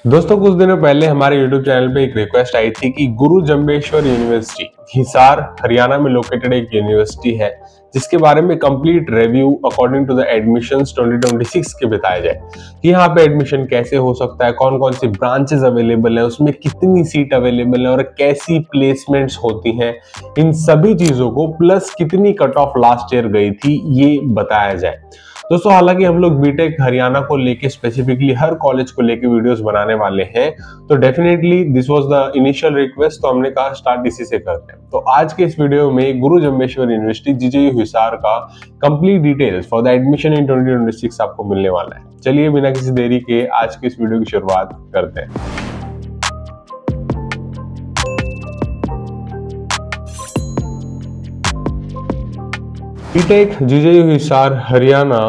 दोस्तों कुछ दिनों पहले हमारे YouTube चैनल पे एक रिक्वेस्ट आई थी कि गुरु जम्बेश्वर यूनिवर्सिटी हिसार हरियाणा में लोकेटेड एक यूनिवर्सिटी है जिसके बारे में complete review according to the admissions 2026 के बताया जाए कि यहाँ पे एडमिशन कैसे हो सकता है, कौन कौन सी ब्रांचेस अवेलेबल है, उसमें कितनी सीट अवेलेबल है और कैसी प्लेसमेंट्स होती हैं, इन सभी चीजों को प्लस कितनी कट ऑफ लास्ट ईयर गई थी ये बताया जाए। दोस्तों हालांकि हम लोग बीटेक हरियाणा को लेके स्पेसिफिकली हर कॉलेज को लेके वीडियोस बनाने वाले हैं, तो definitely this was the initial request, तो हमने कहा स्टार्ट इसी से करते हैं। तो आज के इस वीडियो में गुरु जम्बेश्वर यूनिवर्सिटी जीजेयू हिसार का complete details for the admission in 2026 आपको मिलने वाला है। चलिए बिना किसी देरी के आज के इस वीडियो की शुरुआत करते हैं। BTech GJU Hisar Haryana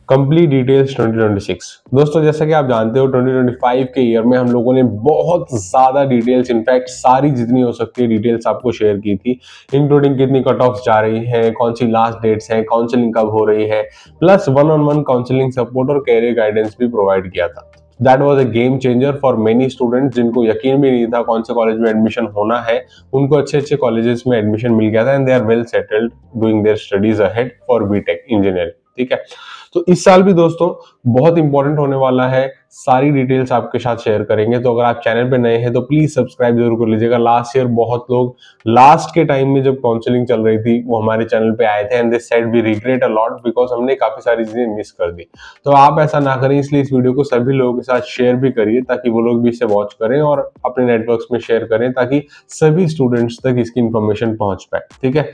complete details 2026। दोस्तों जैसा कि आप जानते हो 2025 के ईयर में हम लोगों ने बहुत ज्यादा डिटेल्स, इनफैक्ट सारी जितनी हो सकती है डिटेल्स आपको शेयर की थी, इंक्लूडिंग कितनी कट ऑफ जा रही है, कौन सी लास्ट डेट्स हैं, काउंसलिंग कब हो रही है, प्लस 1-on-1 काउंसलिंग सपोर्ट और कैरियर गाइडेंस भी प्रोवाइड किया था। That was a game changer for many students जिनको यकीन भी नहीं था कौन से कॉलेज में एडमिशन होना है, उनको अच्छे अच्छे कॉलेजेस में एडमिशन मिल गया था and they are well settled doing their studies ahead for BTech engineering. ठीक है, तो इस साल भी दोस्तों बहुत इंपॉर्टेंट होने वाला है, सारी डिटेल्स आपके साथ शेयर करेंगे। तो अगर आप चैनल पे नए हैं तो प्लीज सब्सक्राइब जरूर कर लीजिएगा। लास्ट ईयर बहुत लोग लास्ट के टाइम में जब काउंसलिंग चल रही थी वो हमारे चैनल पे आए थे and they said we regret a lot because हमने काफी सारी चीजें मिस कर दी। तो आप ऐसा ना करें, इसलिए इस वीडियो को सभी लोगों के साथ शेयर भी करिए ताकि वो लोग भी इसे वॉच करें और अपने नेटवर्क्स में शेयर करें ताकि सभी स्टूडेंट्स तक इसकी इंफॉर्मेशन पहुंच पाए। ठीक है,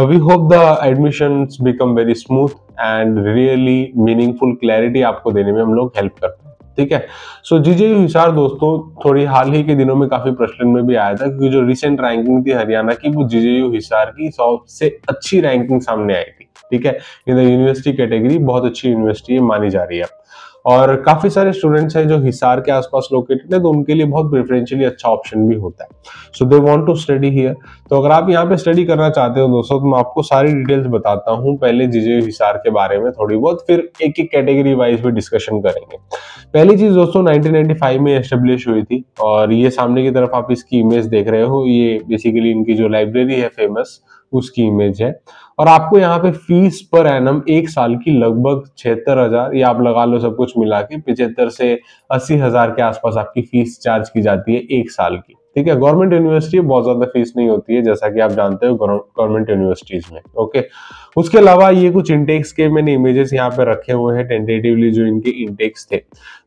we hope the admissions become very smooth and really meaningful clarity आपको देने में हम लोग हेल्प करते हैं। ठीक है, सो जीजेयू हिसार दोस्तों थोड़ी हाल ही के दिनों में काफी प्रश्न में भी आया था क्योंकि जो रिसेंट रैंकिंग थी हरियाणा की वो जीजेयू हिसार की सबसे अच्छी रैंकिंग सामने आई थी। ठीक है, इन द यूनिवर्सिटी कैटेगरी बहुत अच्छी यूनिवर्सिटी मानी जा रही है और काफी सारे स्टूडेंट्स हैं जो हिसार के आसपास लोकेटेड है तो उनके लिए बहुत प्रेफरेंशियली अच्छा ऑप्शन भी होता है। So they want to study here. तो अगर आप यहाँ पे स्टडी करना चाहते हो दोस्तों तो मैं आपको सारी डिटेल्स बताता हूँ। पहले जीजेयू हिसार के बारे में थोड़ी बहुत, फिर एक एक कैटेगरी वाइज भी डिस्कशन करेंगे। पहली चीज दोस्तों 1995 में एस्टेब्लिश हुई थी और ये सामने की तरफ आप इसकी इमेज देख रहे हो, ये बेसिकली इनकी जो लाइब्रेरी है फेमस उसकी इमेज है। और आपको यहाँ पे फीस पर एनम एक साल की लगभग 76,000 या आप लगा लो सब कुछ मिला के 75 से 80,000 के आसपास आपकी फीस चार्ज की जाती है एक साल की। ठीक है, गवर्नमेंट यूनिवर्सिटी बहुत ज्यादा फीस नहीं होती है जैसा कि आप जानते हो गवर्नमेंट यूनिवर्सिटीज में। ओके, उसके अलावा ये कुछ इंटेक्स के मैंने इमेजेस यहाँ पे रखे हुए हैं टेंटेटिवली जो इनके इंटेक्स थे,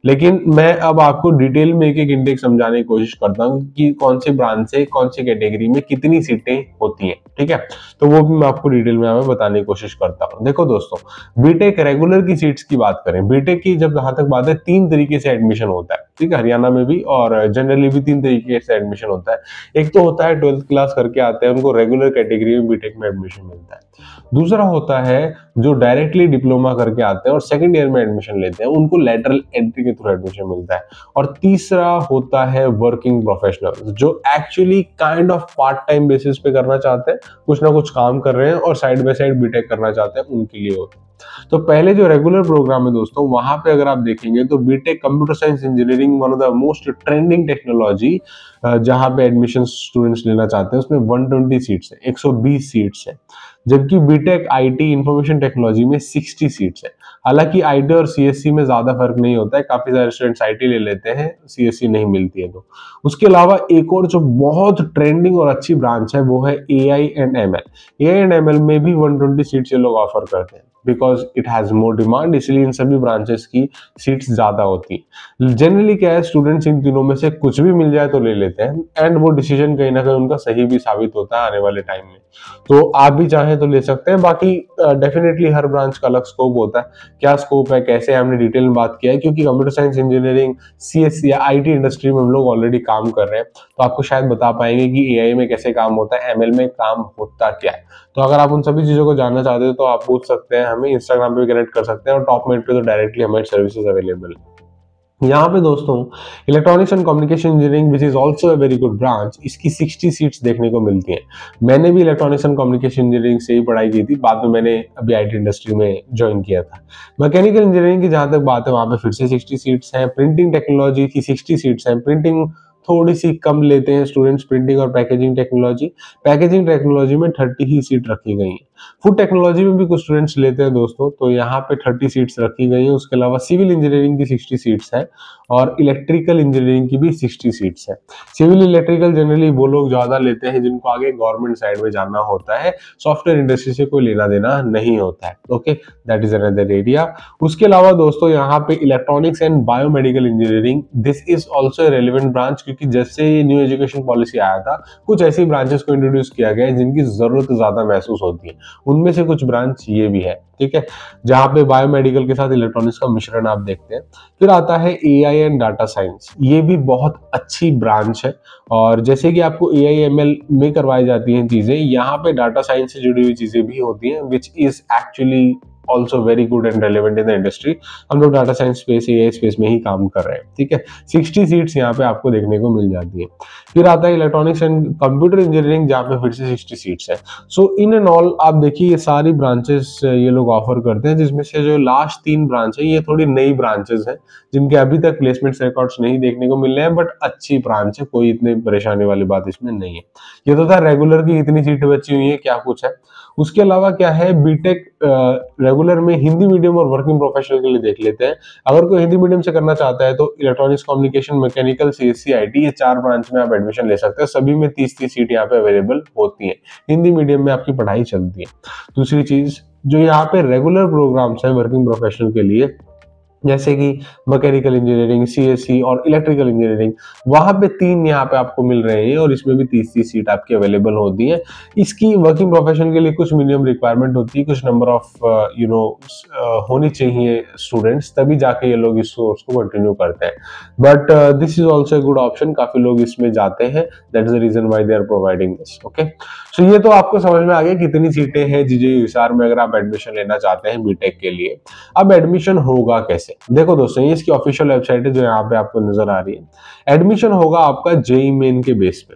लेकिन मैं अब आपको डिटेल में एक एक इंटेक्स समझाने की कोशिश करता हूँ कि कौन सी ब्रांच से कौन सी कैटेगरी में कितनी सीटें होती हैं। ठीक है, तो वो भी मैं आपको डिटेल में बताने की कोशिश करता हूँ। देखो दोस्तों, बीटेक रेगुलर की सीट्स की बात करें, बीटेक की जब जहां तक बात है 3 तरीके से एडमिशन होता है। ठीक है, हरियाणा में भी और जनरली भी 3 तरीके से एडमिशन होता है। एक तो होता है 12th क्लास करके आते हैं, उनको रेगुलर कैटेगरी में बीटेक में एडमिशन मिलता है। दूसरा होता है जो डायरेक्टली डिप्लोमा करके आते हैं और सेकंड ईयर में एडमिशन लेते हैं, उनको लेटरल एंट्री के थ्रू एडमिशन मिलता है। और तीसरा होता है वर्किंग प्रोफेशनल जो actually kind of part time basis पे करना चाहते हैं, कुछ ना कुछ काम कर रहे हैं और साइड बाय साइड बीटेक करना चाहते हैं, उनके लिए होता है। तो पहले जो रेगुलर प्रोग्राम है दोस्तों, वहां पे अगर आप देखेंगे तो BTech computer science engineering one of the most trending technology जहां पे एडमिशन स्टूडेंट्स लेना चाहते हैं उसमें 120 सीट्स है, 120 सीट्स है। जबकि बीटेक आईटी इंफॉर्मेशन टेक्नोलॉजी में 60 सीट्स है। हालांकि आईटी और सीएससी में ज्यादा फर्क नहीं होता है, काफी सारे स्टूडेंट्स आईटी ले लेते हैं, सीएससी नहीं मिलती है। तो उसके अलावा एक और जो बहुत ट्रेंडिंग और अच्छी ब्रांच है वो है AI and ML. AI and ML में भी 120 सीट्स ये लोग ऑफर करते हैं because it has more demand, इसलिए इन सभी ब्रांचेस की सीट्स ज्यादा होती है। जनरली क्या है, स्टूडेंट्स इन तीनों में से कुछ भी मिल जाए तो ले लेते हैं एंड वो डिसीजन कहीं ना कहीं उनका सही भी साबित होता है आने वाले टाइम में। तो आप भी चाहें तो ले सकते हैं। बाकी डेफिनेटली हर ब्रांच का अलग स्कोप होता है। क्या स्कोप है, कैसे, हमने डिटेल में बात किया है क्योंकि कंप्यूटर साइंस इंजीनियरिंग, सीएससी या आईटी इंडस्ट्री में हम लोग ऑलरेडी काम कर रहे हैं, तो आपको शायद बता पाएंगे कि एआई में कैसे काम होता है, एमएल में काम होता क्या है। तो अगर आप उन सभी चीजों को जानना चाहते हो तो आप पूछ सकते हैं, हमें इंस्टाग्राम पे भी कनेक्ट कर सकते हैं और टॉप मेट पे तो डायरेक्टली हमारी सर्विसेज अवेलेबल है। यहाँ पे दोस्तों electronics and communication engineering which is also a very good branch, इसकी 60 सीट्स देखने को मिलती हैं। मैंने भी इलेक्ट्रॉनिक्स एंड कम्युनिकेशन इंजीनियरिंग से ही पढ़ाई की थी, बाद में मैंने अभी आईटी इंडस्ट्री में ज्वाइन किया था। मैकेनिकल इंजीनियरिंग की जहां तक बात है, वहां पे फिर से 60 सीट्स हैं। प्रिंटिंग टेक्नोलॉजी की 60 सीट्स हैं। प्रिंटिंग थोड़ी सी कम लेते हैं स्टूडेंट्स, प्रिंटिंग और पैकेजिंग टेक्नोलॉजी। पैकेजिंग टेक्नोलॉजी में 30 ही सीट रखी गई हैं। फूड टेक्नोलॉजी में भी कुछ स्टूडेंट्स लेते हैं दोस्तों, तो यहाँ पे 30 सीट्स रखी गई हैं। उसके अलावा सिविल इंजीनियरिंग की 60 सीट्स है और इलेक्ट्रिकल इंजीनियरिंग की भी 60 सीट्स है। सिविल इलेक्ट्रिकल जनरली वो लोग ज्यादा लेते हैं जिनको आगे गवर्नमेंट साइड में जाना होता है, सॉफ्टवेयर इंडस्ट्री से कोई लेना देना नहीं होता है। Okay, that is another area. उसके अलावा दोस्तों यहाँ पे electronics and biomedical engineering, this is also relevant branch, क्योंकि जैसे ये न्यू एजुकेशन पॉलिसी आया था, कुछ ऐसी ब्रांचेस को इंट्रोड्यूस किया गया है जिनकी जरूरत ज्यादा महसूस होती है। उनमें से कुछ ब्रांच ये भी है, ठीक है, जहां पे बायोमेडिकल के साथ इलेक्ट्रॉनिक्स का मिश्रण आप देखते हैं। फिर आता है एआई एंड डाटा साइंस, ये भी बहुत अच्छी ब्रांच है। और जैसे कि आपको एआई एमएल में करवाई जाती हैं चीजें, यहाँ पे डाटा साइंस से जुड़ी हुई चीजें भी होती हैं, which is actually also very good and relevant in the industry. हम लोग data science space, AI space में ही काम कर रहे हैं, ठीक है। 60 सीट्स यहाँ पे आपको देखने को मिल जाती है। फिर आता है इलेक्ट्रॉनिक्स एंड कंप्यूटर इंजीनियरिंग, जहाँ पे फिर से 60 सीट्स है। सो इन एंड ऑल आप देखिए ये सारी ब्रांचेस ये लोग ऑफर करते हैं, जिसमें से जो लास्ट 3 ब्रांच है ये थोड़ी नई ब्रांचेस हैं, जिनके अभी तक प्लेसमेंट रिकॉर्ड्स नहीं देखने को मिल रहे हैं, बट अच्छी ब्रांच है, कोई इतनी परेशानी वाली बात इसमें नहीं है। ये तो था रेगुलर की इतनी सीटें बची हुई है, क्या कुछ है। उसके अलावा क्या है, बीटेक रेगुलर में हिंदी मीडियम और वर्किंग प्रोफेशनल के लिए देख लेते हैं। अगर कोई हिंदी मीडियम से करना चाहता है तो electronics, communication, mechanical, CSC, IT, ये 4 ब्रांच में आप एडमिशन ले सकते हैं। सभी में 30-30 सीट यहाँ पे अवेलेबल होती है। हिंदी मीडियम में आपकी पढ़ाई चलती है। दूसरी चीज, जो यहाँ पे रेगुलर प्रोग्राम्स हैं वर्किंग प्रोफेशनल के लिए, जैसे कि मैकेनिकल इंजीनियरिंग, सीएससी और इलेक्ट्रिकल इंजीनियरिंग, वहां पे 3 यहाँ पे आपको मिल रहे हैं और इसमें भी 30 सीट आपकी अवेलेबल होती है। इसकी वर्किंग प्रोफेशन के लिए कुछ मिनिमम रिक्वायरमेंट होती है, कुछ नंबर ऑफ होनी चाहिए स्टूडेंट्स, तभी जाके ये लोग इस कोर्स को कंटिन्यू करते हैं। But this is also a good option, काफी लोग इसमें जाते हैं, that is the reason why they are providing this. Okay, so ये तो आपको समझ में आ गया कितनी सीटें हैं जीजेयू हिसार में अगर आप एडमिशन लेना चाहते हैं बीटेक के लिए। अब एडमिशन होगा कैसे? देखो दोस्तों, ये इसकी ऑफिशियल वेबसाइट है जो यहाँ पे आपको नजर आ रही है। एडमिशन होगा आपका जेईई मेन के बेस पे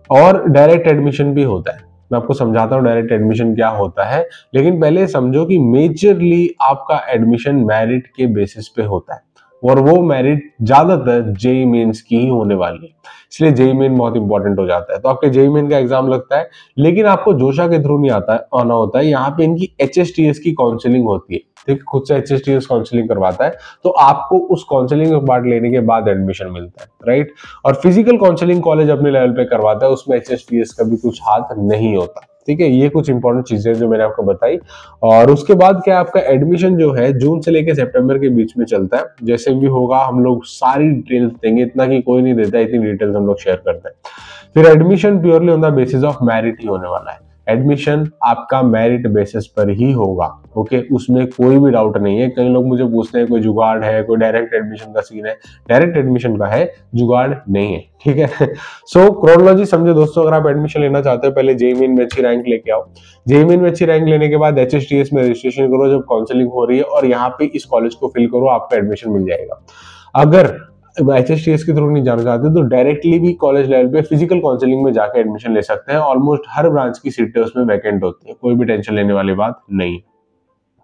और डायरेक्ट एडमिशन भी होता है। मैं आपको समझाता हूँ डायरेक्ट एडमिशन क्या होता है, लेकिन पहले समझो कि मेजरली आपका एडमिशन मेरिट के बेसिस पे होता है और वो मेरिट ज्यादातर जेईई मेंस की ही होने वाली है, इसलिए जेईई मेन बहुत इंपॉर्टेंट हो जाता है। तो आपके जेईई मेन का एग्जाम लगता है, लेकिन आपको जोशा के थ्रू नहीं आना होता है। यहाँ पे इनकी एचएसटीएस की काउंसलिंग होती है, ठीक, खुद से एचएसटीएस काउंसलिंग करवाता है, तो आपको उस काउंसलिंग में पार्ट लेने के बाद एडमिशन मिलता है, राइट। और फिजिकल काउंसलिंग कॉलेज अपने लेवल पे करवाता है, उसमें एचएसटीएस का भी कुछ हाथ नहीं होता, ठीक है। ये कुछ इंपॉर्टेंट चीजें जो मैंने आपको बताई। और उसके बाद क्या, आपका एडमिशन जो है जून से लेकर सितंबर के बीच में चलता है। जैसे भी होगा हम लोग सारी डिटेल्स देंगे, इतना कि कोई नहीं देता, इतनी डिटेल्स हम लोग शेयर करते हैं। फिर admission purely on the basis of merit ही होने वाला है। एडमिशन आपका मेरिट बेसिस पर ही होगा, ओके, उसमें कोई भी डाउट नहीं है। कई लोग मुझे पूछते हैं कोई जुगाड़ है, कोई डायरेक्ट एडमिशन का सीन है, डायरेक्ट एडमिशन का है, जुगाड़ नहीं है, ठीक है। सो क्रोनोलॉजी समझो दोस्तों, अगर आप एडमिशन लेना चाहते हो, पहले जेईई मेन में अच्छी रैंक लेके आओ। जेईई मेन में अच्छी रैंक लेने के बाद एचएसटीएस में रजिस्ट्रेशन करो जब काउंसलिंग हो रही है, और यहाँ पे इस कॉलेज को फिल करो, आपका एडमिशन मिल जाएगा। अगर एचएसटीएस के थ्रू नहीं जाना चाहते तो डायरेक्टली भी कॉलेज लेवल पे फिजिकल काउंसलिंग में जाकर एडमिशन ले सकते हैं। ऑलमोस्ट हर ब्रांच की सीटें उसमें वैकेंट होती है, कोई भी टेंशन लेने वाली बात नहीं,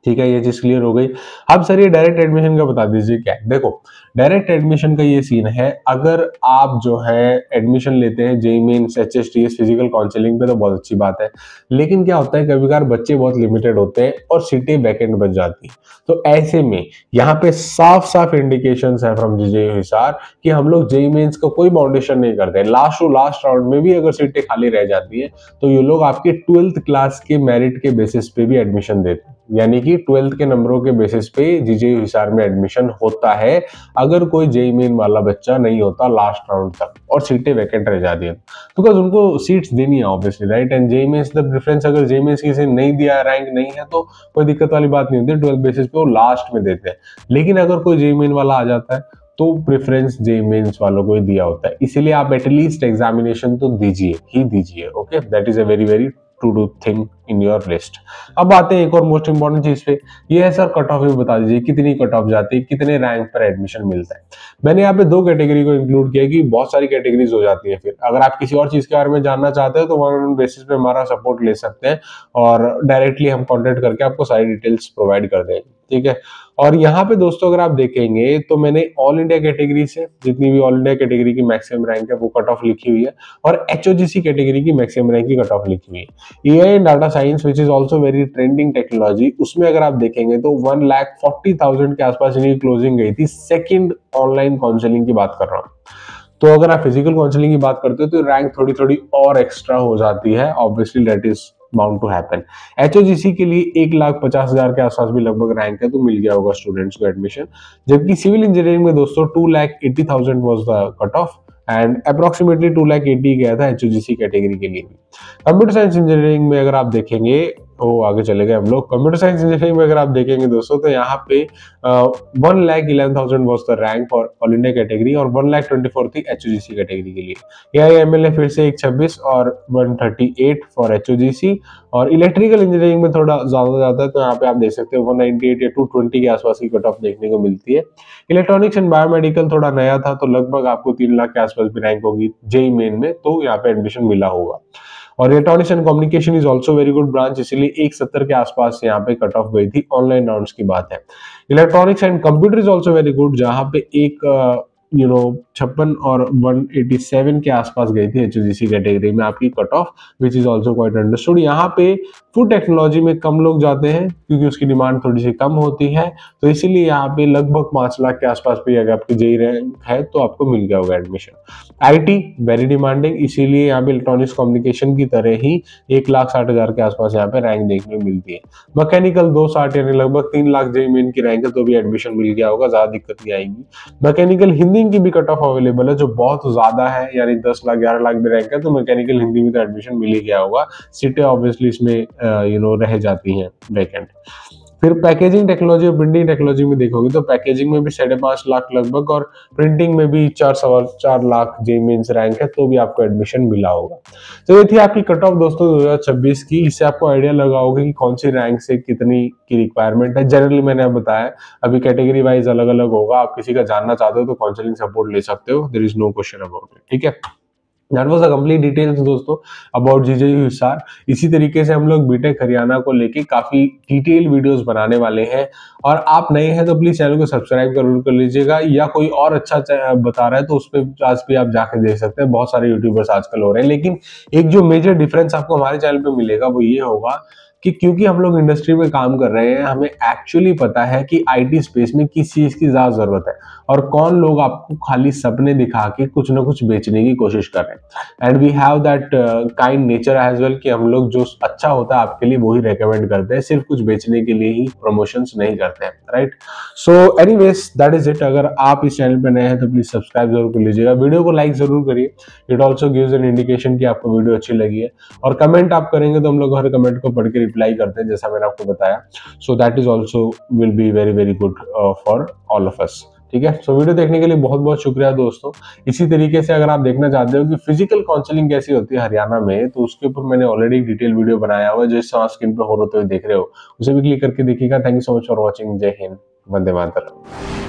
ठीक है। ये चीज क्लियर हो गई। अब सर ये डायरेक्ट एडमिशन का बता दीजिए क्या है। देखो, डायरेक्ट एडमिशन का ये सीन है, अगर आप जो है एडमिशन लेते हैं जेईई मेंस, एचएसटीएस, फिजिकल काउंसलिंग पे तो बहुत अच्छी बात है, लेकिन क्या होता है कभी कभार बच्चे बहुत लिमिटेड होते हैं और सीटें वैकेंट बच जाती हैं। तो ऐसे में यहाँ पे साफ साफ इंडिकेशन है फ्रॉम जेजेयू हिसार कि हम लोग जेईई मेंस का कोई बाउंडेशन नहीं करते। लास्ट टू लास्ट राउंड में भी अगर सीटें खाली रह जाती है तो ये लोग आपके 12th क्लास के मेरिट के बेसिस पे भी एडमिशन देते हैं, यानी कि 12th के नंबरों के बेसिस पे जेजेयू हिसार में एडमिशन होता है अगर कोई जेईई मेन वाला बच्चा नहीं होता लास्ट राउंड तक और सीटें वैकेंट रह जाती है, बिकॉज उनको सीट्स देनी है obviously, right. And JEE mains the preference, अगर जेईई मेंस किसी ने नहीं दिया, रैंक नहीं है, तो कोई दिक्कत वाली बात नहीं होती, 12th बेसिस पे वो लास्ट में देते हैं। लेकिन अगर कोई जेईई मेन वाला आ जाता है तो प्रेफरेंस जेईई मेंस वालों को ही दिया होता है, इसीलिए आप एटलीस्ट एग्जामिनेशन तो दीजिए ही दीजिए, okay, that is a very very to do thing in your list. अब आते हैं एक और मोस्ट इंपॉर्टेंट चीज पे, ये है सर कट ऑफ भी बता दीजिए कितनी कट ऑफ जाती है, कितने रैंक पर एडमिशन मिलता है। मैंने यहाँ पे दो कैटेगरी को इंक्लूड किया कि बहुत सारी कैटेगरीज हो जाती है। फिर अगर आप किसी और चीज के बारे में जानना चाहते हो तो वन ऑन बेसिस पे हमारा सपोर्ट ले सकते हैं और डायरेक्टली हम कॉन्टेक्ट करके आपको सारी डिटेल्स प्रोवाइड कर देंगे, ठीक है। और यहाँ पे दोस्तों अगर आप देखेंगे तो मैंने ऑल इंडिया कैटेगरी से जितनी भी ऑल इंडिया कैटेगरी की मैक्सिमम रैंक है वो कट ऑफ लिखी हुई है, और एचओजीसी कैटेगरी की मैक्सिमम रैंक की कट ऑफ लिखी हुई है। AI and data science which is also very trending technology, उसमें अगर आप देखेंगे तो 1,40,000 के आसपास इनकी क्लोजिंग गई थी। सेकेंड ऑनलाइन काउंसलिंग की बात कर रहा हूँ, तो अगर आप फिजिकल काउंसलिंग की बात करते हो तो रैंक थोड़ी थोड़ी और एक्स्ट्रा हो जाती है, obviously that is bound to happen. HOGC के लिए 1,50,000 के आसपास भी लगभग रैंक है, तो मिल गया होगा स्टूडेंट्स को एडमिशन। जबकि सिविल इंजीनियरिंग में दोस्तों 2,80,000 was the cut off and approximately 2,80,000 गया था एचओजीसी कैटेगरी के लिए भी। कंप्यूटर साइंस इंजीनियरिंग में अगर आप देखेंगे, वो आगे चले गए हम लोग, कंप्यूटर साइंस इंजीनियरिंग में अगर आप देखेंगे दोस्तों तो यहाँ पे 1,11,000 was the rank for all India category और 1,24,000 थी एचओजीसी कैटेगरी के लिए। एआईएमएल है फिर से 126 और 138 फॉर एचओजीसी। और इलेक्ट्रिकल इंजीनियरिंग में थोड़ा ज्यादा जाता है, तो यहाँ पे आप देख सकते हो 198 या 220 के आसपास की कट ऑफ देखने को मिलती है। इलेक्ट्रॉनिक्स एंड बायोमेडिकल थोड़ा नया था, तो लगभग आपको 3 लाख के आसपास भी रैंक होगी जेई मेन में, तो यहाँ पे एडमिशन मिला होगा। और electronics and communication is also very good branch, इसलिए 170 के आसपास यहाँ पे कट ऑफ गई थी। ऑनलाइन राउंड्स की बात है। Electronics and computer is also very good, जहां पे एक 56 और 187 के आसपास गई थी एचओजीसी कैटेगरी में आपकी cut off, which is also quite understood. यहाँ पे फूड टेक्नोलॉजी में कम लोग जाते हैं क्योंकि उसकी डिमांड थोड़ी सी कम होती है, तो इसीलिए यहाँ पे लगभग 5 लाख के आसपास भी अगर आपकी जेई रैंक है तो आपको मिल गया होगा एडमिशन। आईटी वेरी डिमांडिंग, इसीलिए यहाँ पे इलेक्ट्रॉनिक्स कम्युनिकेशन की तरह ही 1,60,000 के आसपास यहाँ पे रैंक देखने को मिलती है। मैकेनिकल 260 यानी लगभग 3 लाख जेई मेन की रैंक है, तो भी एडमिशन मिल गया होगा, ज्यादा दिक्कत नहीं आएगी। मैकेनिकल हिंदी की भी कट ऑफ अवेलेबल है जो बहुत ज्यादा है, यानी 10 लाख 11 लाख भी रैंक है, तो मैकेनिकल हिंदी में तो एडमिशन मिल ही गया होगा। सीटें ऑब्वियसली इसमें रह जाती हैं वैकेंट। फिर पैकेजिंग टेक्नोलॉजी और प्रिंटिंग टेक्नोलॉजी में देखोगे तो पैकेजिंग में भी 5.5 लाख लगभग, और प्रिंटिंग में भी 4 लाख जेई मेंस रैंक है, तो भी आपको एडमिशन मिला होगा। तो ये थी आपकी कट ऑफ दोस्तों 2026 की। इससे आपको आइडिया लगा होगा कि कौन सी रैंक से कितनी की रिक्वायरमेंट है। जनरली मैंने अब बताया, अभी कैटेगरी वाइज अलग अलग होगा। आप किसी का जानना चाहते हो तो काउंसलिंग सपोर्ट ले सकते हो, there is no question about it, ठीक है। That was the complete details दोस्तों अबाउट जीजेयू हिसार। इसी तरीके से हम लोग बीटेक हरियाणा को लेके काफी डिटेल वीडियोस बनाने वाले हैं, और आप नए हैं तो प्लीज चैनल को सब्सक्राइब जरूर कर लीजिएगा, या कोई और अच्छा बता रहा है तो उस पर आज भी आप जाके देख सकते हैं। बहुत सारे यूट्यूबर्स आजकल हो रहे हैं, लेकिन एक जो मेजर डिफरेंस आपको हमारे चैनल पे मिलेगा वो ये होगा कि क्योंकि हम लोग इंडस्ट्री में काम कर रहे हैं, हमें एक्चुअली पता है कि आईटी स्पेस में किस चीज की ज्यादा जरूरत है, और कौन लोग आपको खाली सपने दिखा के कुछ ना कुछ बेचने की कोशिश कर रहे हैं। And we have that kind nature as well कि हम लोग जो अच्छा होता है आपके लिए वो ही रेकमेंड करते हैं, सिर्फ कुछ बेचने के लिए ही प्रमोशंस नहीं करते हैं, right. So anyways that is it. अगर आप इस चैनल पे नए हैं तो प्लीज सब्सक्राइब जरूर कर लीजिएगा, वीडियो को लाइक जरूर करिए, it also gives an indication कि आपको वीडियो अच्छी लगी है। और कमेंट आप करेंगे तो हम लोग हर कमेंट को पढ़ के रिप्लाई करते हैं, जैसा मैंने आपको बताया। So that is also will be very very good for all of us, ठीक है। सो वीडियो देखने के लिए बहुत बहुत शुक्रिया दोस्तों। इसी तरीके से अगर आप देखना चाहते हो कि फिजिकल काउंसलिंग कैसी होती है हरियाणा में, तो उसके ऊपर मैंने ऑलरेडी डिटेल वीडियो बनाया हुआ है, जो स्क्रीन पे हो रहे हो देख रहे हो, उसे भी क्लिक करके देखिएगा। Thank you so much for watching. जय हिंद, वंदे मातरम।